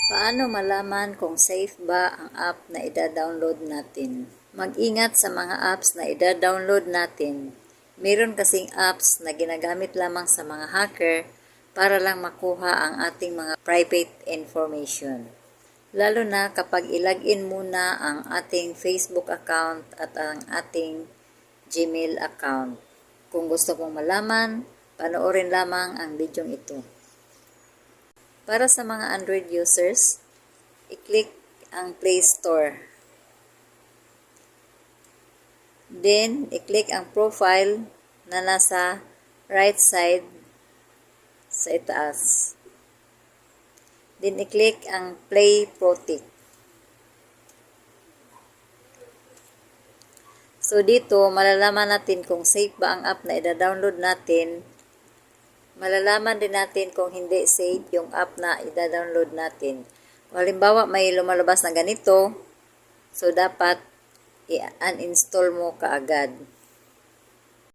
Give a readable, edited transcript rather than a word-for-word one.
Paano malaman kung safe ba ang app na ida-download natin? Mag-ingat sa mga apps na ida-download natin. Meron kasing apps na ginagamit lamang sa mga hacker para lang makuha ang ating mga private information. Lalo na kapag ilagin muna ang ating Facebook account at ang ating Gmail account. Kung gusto mong malaman, panoorin lamang ang bidyong ito. Para sa mga Android users, i-click ang Play Store. Then, i-click ang profile na nasa right side sa itaas. Then, i-click ang Play Protect. So, dito, malalaman natin kung safe ba ang app na ida-download natin. Malalaman din natin kung hindi safe yung app na ida-download natin. Kung halimbawa may lumalabas na ganito, so dapat i-uninstall mo kaagad.